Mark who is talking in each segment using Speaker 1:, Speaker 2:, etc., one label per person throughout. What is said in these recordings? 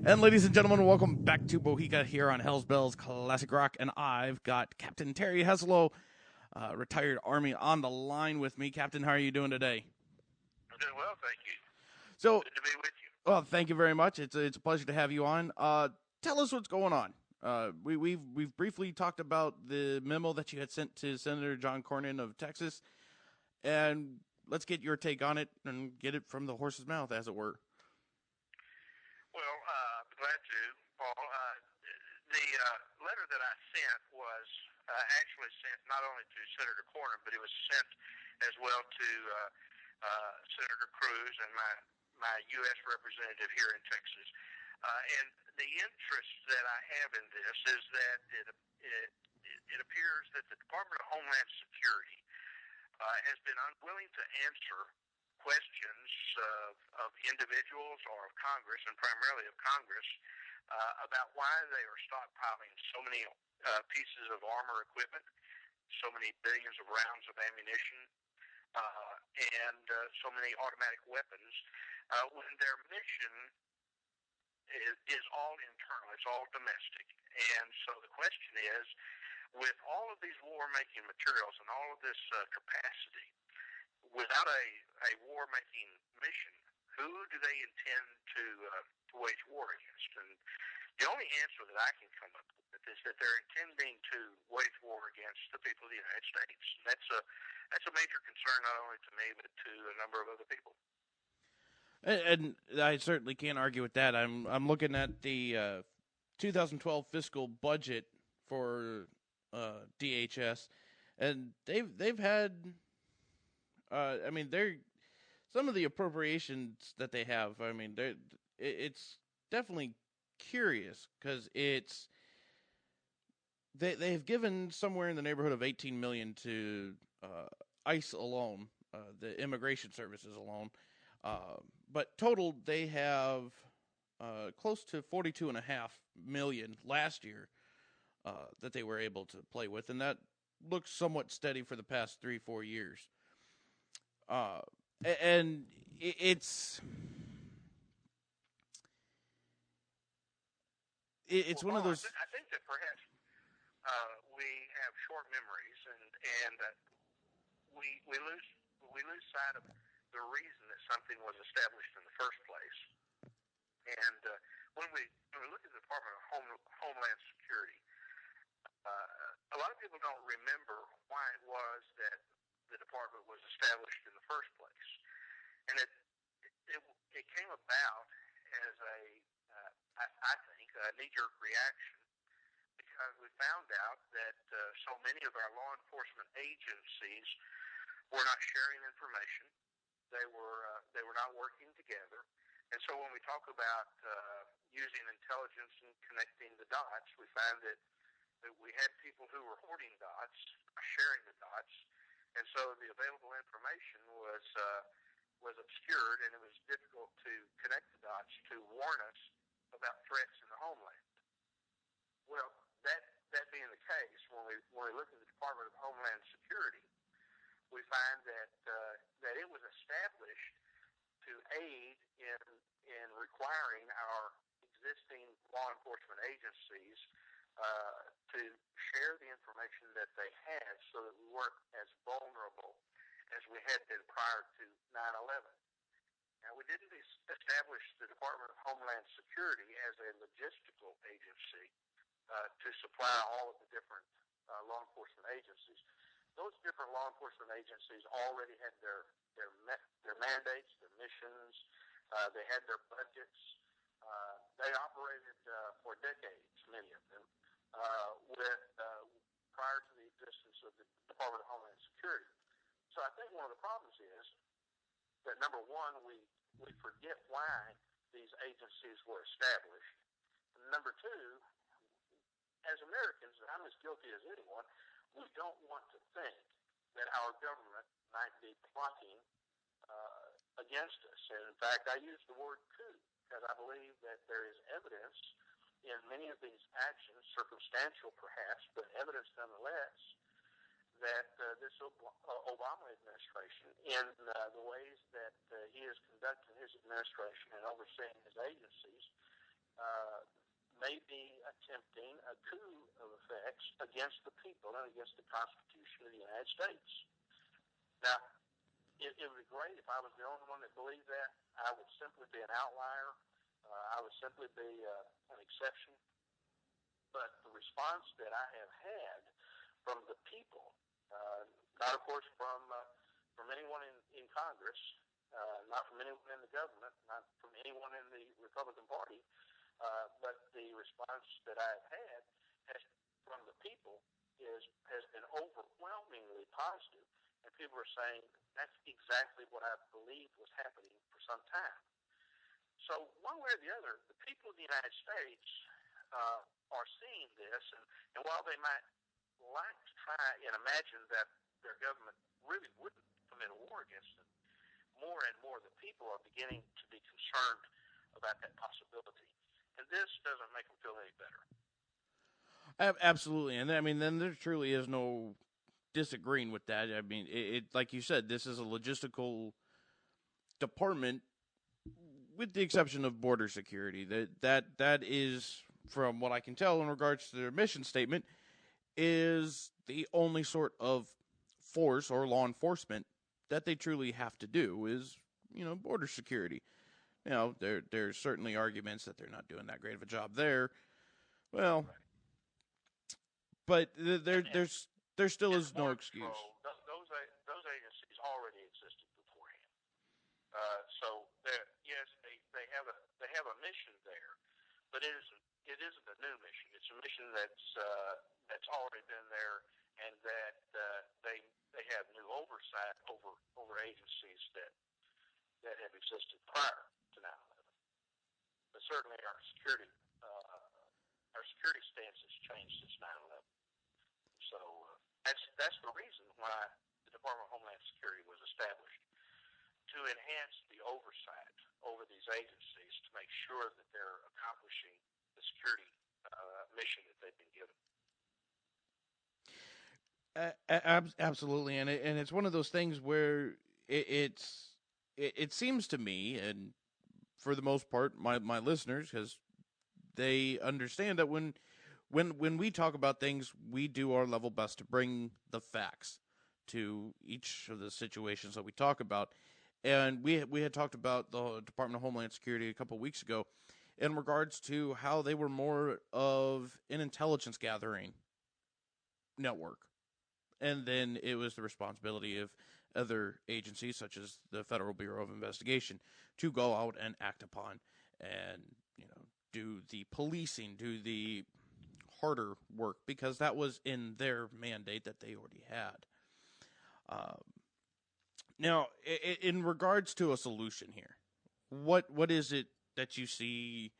Speaker 1: And ladies and gentlemen, welcome back to BOHICA here on Hell's Bells Classic Rock. And I've got Captain Terry Hestilow, retired Army, on the line with me. Captain, how are you doing today?
Speaker 2: I'm doing well, thank you.
Speaker 1: So,
Speaker 2: Good to be with you.
Speaker 1: well, thank you very much. It's a pleasure to have you on. Tell us what's going on. We've briefly talked about the memo that you had sent to Senator John Cornyn of Texas, and let's get your take on it and get it from the horse's mouth, as it were.
Speaker 2: Well, glad to, Paul. The letter that I sent was actually sent not only to Senator Cornyn, but it was sent as well to Senator Cruz and my U.S. representative here in Texas. And the interest that I have in this is that it appears that the Department of Homeland Security has been unwilling to answer questions of individuals or of Congress, and primarily of Congress, about why they are stockpiling so many pieces of armor equipment, so many billions of rounds of ammunition, and so many automatic weapons, when their mission is all internal, it's all domestic. And so the question is, with all of these war-making materials and all of this capacity, without a war-making mission, who do they intend to wage war against? And the only answer that I can come up with is that they're intending to wage war against the people of the United States. And that's a major concern not only to me but to a number of other people.
Speaker 1: And I certainly can't argue with that. I'm looking at the 2012 fiscal budget for DHS, and they've had. I mean, some of the appropriations that they have. I mean, it's definitely curious because they've given somewhere in the neighborhood of $18 million to ICE alone, the immigration services alone. But total, they have close to $42.5 million last year that they were able to play with, and that looks somewhat steady for the past 3-4 years. And it's one of those.
Speaker 2: I think that perhaps we have short memories, and we lose sight of the reason that something was established in the first place. And when we look at the Department of Homeland Security, a lot of people don't remember why it was that the department was established in the first place, and it came about as I think, a knee-jerk reaction, because we found out that so many of our law enforcement agencies were not sharing information. They were not working together, and so when we talk about using intelligence and connecting the dots, we find that we had people who were hoarding dots, sharing the dots. And so the available information was obscured, and it was difficult to connect the dots to warn us about threats in the homeland. Well, that being the case, when we look at the Department of Homeland Security, we find that it was established to aid in requiring our existing law enforcement agencies to share the information that they had so that we weren't as vulnerable as we had been prior to 9/11. Now, we didn't establish the Department of Homeland Security as a logistical agency to supply all of the different law enforcement agencies. Those different law enforcement agencies already had their mandates, their missions. They had their budgets. They operated for decades, many of them, prior to the existence of the Department of Homeland Security. So I think one of the problems is that, number one, we forget why these agencies were established. And number two, as Americans, and I'm as guilty as anyone, we don't want to think that our government might be plotting against us. And in fact, I use the word coup because I believe that there is evidence in many of these actions, circumstantial perhaps, but evidence nonetheless, that this Obama administration, in the ways that he is conducting his administration and overseeing his agencies, uh, may be attempting a coup of effects against the people and against the Constitution of the United States. Now, it would be great if I was the only one that believed that. I would simply be an outlier. I would simply be an exception. But the response that I have had from the people, not of course from anyone in Congress, not from anyone in the government, not from anyone in the Republican Party, but the response that I've had from the people has been overwhelmingly positive. And people are saying that's exactly what I believed was happening for some time. So one way or the other, the people of the United States are seeing this, and while they might like to try and imagine that their government really wouldn't commit a war against them, more and more the people are beginning to be concerned about that possibility. And this doesn't make them feel any better.
Speaker 1: Absolutely, and I mean, then there truly is no disagreeing with that. I mean, it like you said, this is a logistical department, with the exception of border security. That is, from what I can tell in regards to their mission statement, is the only sort of force or law enforcement that they truly have to do is, border security. There's certainly arguments that they're not doing that great of a job there. Well, but there still is no excuse.
Speaker 2: Those agencies already existed beforehand. So yes, they have a mission there, but it isn't a new mission. It's a mission that's already been there, and that they have new oversight over agencies that have existed prior to 9/11. But certainly our security stance has changed since 9/11. So that's the reason why the Department of Homeland Security was established, to enhance the oversight over these agencies to make sure that they're accomplishing the security mission that they've been given.
Speaker 1: Absolutely, and it's one of those things where it seems to me, and for the most part, my listeners, because they understand that when we talk about things, we do our level best to bring the facts to each of the situations that we talk about. And we had talked about the Department of Homeland Security a couple of weeks ago in regards to how they were more of an intelligence gathering network. And then it was the responsibility of other agencies, such as the Federal Bureau of Investigation, to go out and act upon and, do the policing, do the harder work, because that was in their mandate that they already had. Now, in regards to a solution here, what is it that you see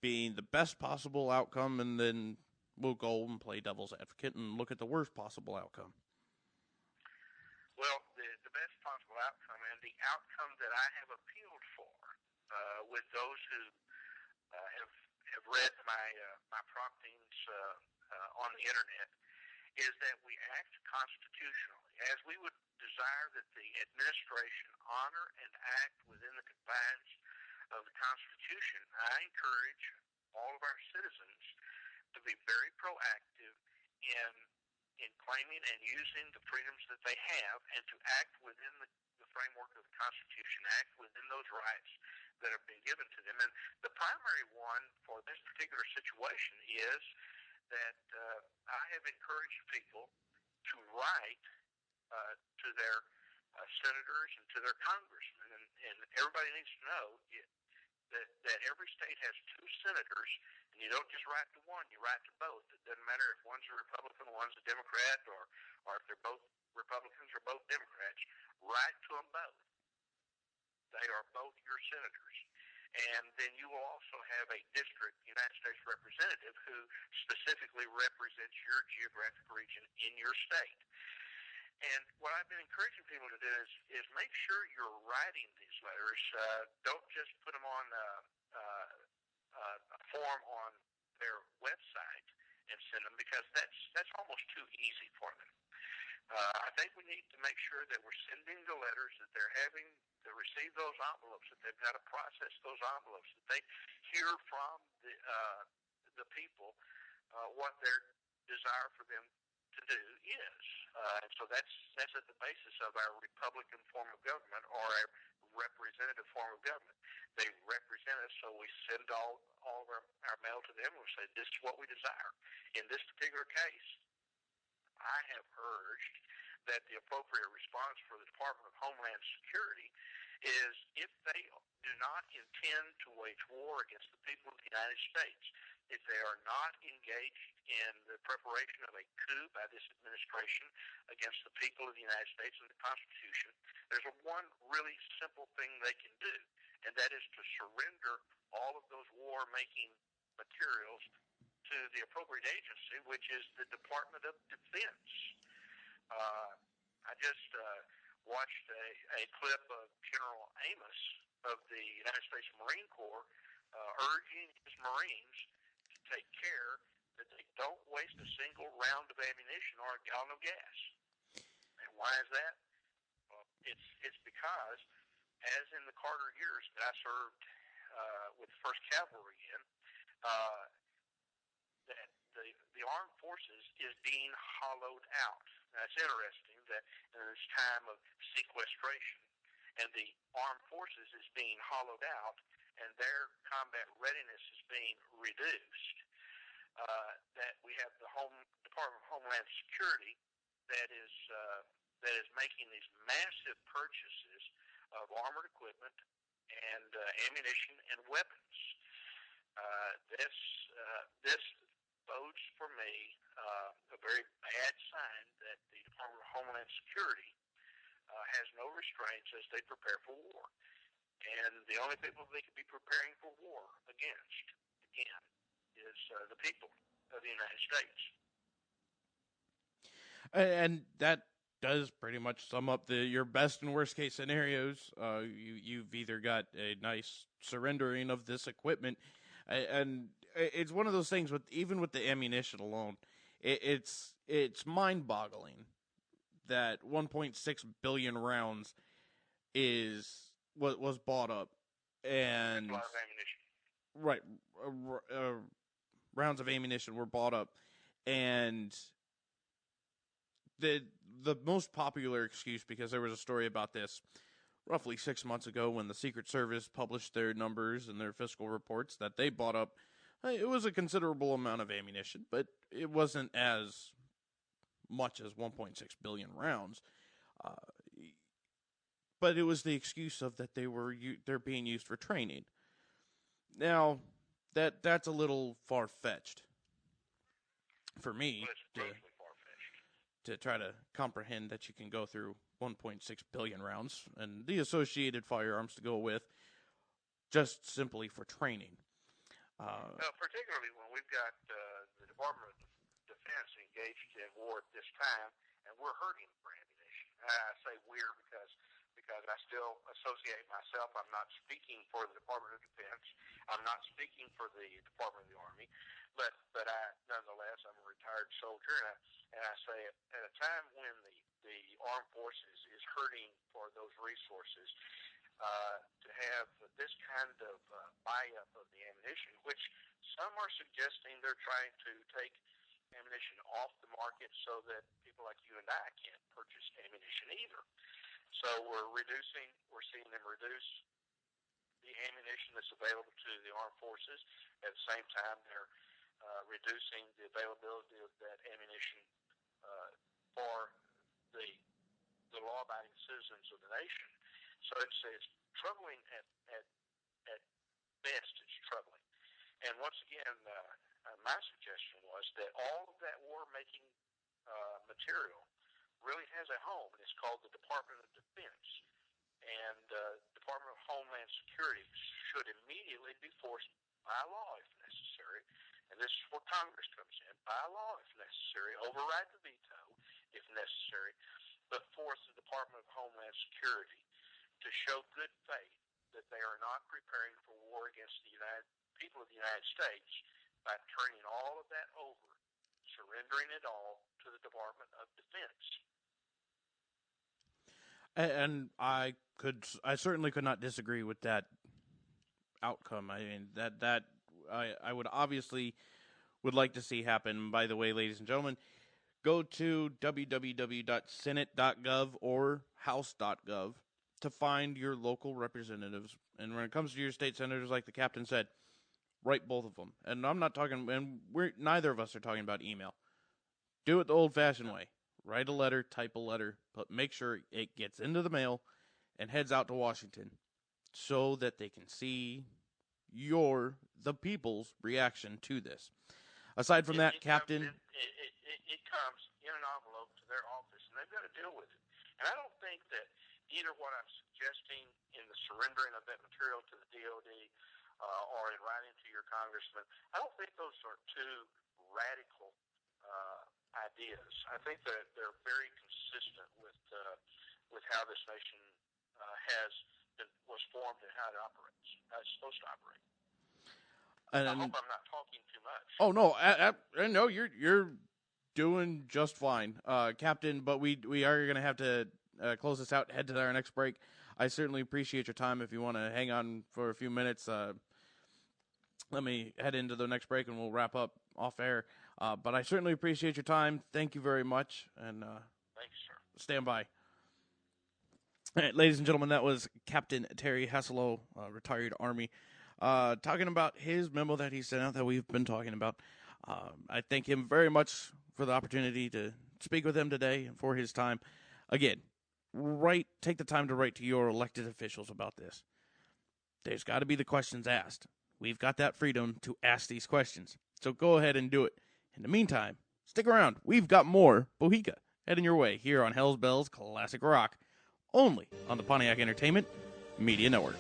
Speaker 1: being the best possible outcome, and then we'll go and play devil's advocate and look at the worst possible outcome?
Speaker 2: Well, the best possible outcome, and the outcome that I have appealed for with those who have read my promptings on the internet, is that we act constitutionally, as we would desire that the administration honor and act within the confines of the Constitution. I encourage all of our citizens to be very proactive in claiming and using the freedoms that they have, and to act within the framework of the Constitution, act within those rights that have been given to them. And the primary one for this particular situation is that I have encouraged people to write to their senators and to their congressmen, and everybody needs to know that every state has 2 senators, and you don't just write to one, you write to both. It doesn't matter if one's a Republican, one's a Democrat, or if they're both Republicans or both Democrats. Write to them both. They are both your senators. And then you will also have a district United States representative who specifically represents your geographic region in your state. And what I've been encouraging people to do is make sure you're writing these letters. Don't just put them on a form on their website and send them, because that's almost too easy for them. I think we need to make sure that we're sending the letters, that they're having to receive those envelopes, that they've got to process those envelopes, that they hear from the people what their desire for them to do is. And so that's at the basis of our Republican form of government, or a representative form of government. They represent us, so we send all of our mail to them and we say, this is what we desire. In this particular case, I have urged that the appropriate response for the Department of Homeland Security is, if they do not intend to wage war against the people of the United States, if they are not engaged in the preparation of a coup by this administration against the people of the United States and the Constitution, there's one really simple thing they can do, and that is to surrender all of those war-making materials to the appropriate agency, which is the Department of Defense. I just watched a clip of General Amos of the United States Marine Corps urging his Marines to take care that they don't waste a single round of ammunition or a gallon of gas. And why is that? Well, it's because, as in the Carter years that I served with the 1st Cavalry in, that the armed forces is being hollowed out. Now, it's interesting that in this time of sequestration, and the armed forces is being hollowed out, and their combat readiness is being reduced, that we have the Department of Homeland Security that is making these massive purchases of armored equipment and ammunition and weapons. This bodes for me a very bad sign that the Department of Homeland Security has no restraints as they prepare for war. And the only people they could be preparing for war against, again, is the people of the United States.
Speaker 1: And that does pretty much sum up your best and worst case scenarios. You've either got a nice surrendering of this equipment, and it's one of those things even with the ammunition alone, it's mind-boggling that 1.6 billion rounds was bought up, and
Speaker 2: a lot of ammunition.
Speaker 1: Right, rounds of ammunition were bought up, and the most popular excuse, because there was a story about this roughly 6 months ago when the Secret Service published their numbers and their fiscal reports, that they bought up, it was a considerable amount of ammunition, but it wasn't as much as 1.6 billion rounds. But it was the excuse of that they're being used for training. Now, that's a little far-fetched for me to try to comprehend that you can go through 1.6 billion rounds and the associated firearms to go with just simply for training.
Speaker 2: Particularly when we've got the Department of Defense engaged in war at this time, and we're hurting for ammunition. I say we're because I still associate myself. I'm not speaking for the Department of Defense. I'm not speaking for the Department of the Army, but I, nonetheless, I'm a retired soldier, and I say at a time when the armed forces is hurting for those resources, to have this kind of buy-up of the ammunition, which some are suggesting they're trying to take ammunition off the market so that people like you and I can't purchase ammunition either. So we're seeing them reduce the ammunition that's available to the armed forces. At the same time, they're reducing the availability of that ammunition for the law-abiding citizens of the nation. So it's troubling at best. It's troubling. And once again, my suggestion was that all of that war-making material really has a home, and it's called the Department of Defense. And the Department of Homeland Security should immediately be forced by law, if necessary, and this is where Congress comes in, by law, if necessary, override the veto, if necessary, but force the Department of Homeland Security to show good faith that they are not preparing for war against the people of the United States by turning all of that over, surrendering it all to the Department of Defense.
Speaker 1: And I certainly could not disagree with that outcome. I mean, that I would obviously would like to see happen. By the way, ladies and gentlemen, go to www.senate.gov or house.gov to find your local representatives. And when it comes to your state senators, like the captain said, write both of them. And I'm not talking, and neither of us are talking about email. Do it the old-fashioned way. Write a letter, type a letter, but make sure it gets into the mail and heads out to Washington so that they can see the people's reaction to this. Aside from that, Captain...
Speaker 2: It comes in an envelope to their office, and they've got to deal with it. And I don't think that either what I'm suggesting in the surrendering of that material to the DOD or in writing to your congressman, I don't think those are two radical ideas. I think that they're very consistent with how this nation was formed and how it operates, how it's supposed to operate. I hope I'm not talking too much.
Speaker 1: Oh no, no, you're doing just fine, Captain. But we are going to have to close this out, head to our next break. I certainly appreciate your time. If you want to hang on for a few minutes, let me head into the next break and we'll wrap up off air. But I certainly appreciate your time. Thank you very much, and
Speaker 2: thanks, sir.
Speaker 1: Stand by. All right, ladies and gentlemen, that was Captain Terry Hestilow, retired Army, talking about his memo that he sent out that we've been talking about. I thank him very much for the opportunity to speak with him today and for his time. Again, take the time to write to your elected officials about this. There's got to be the questions asked. We've got that freedom to ask these questions. So go ahead and do it. In the meantime, stick around. We've got more BOHICA heading your way here on Hell's Bells Classic Rock, only on the Pontiac Entertainment Media Network.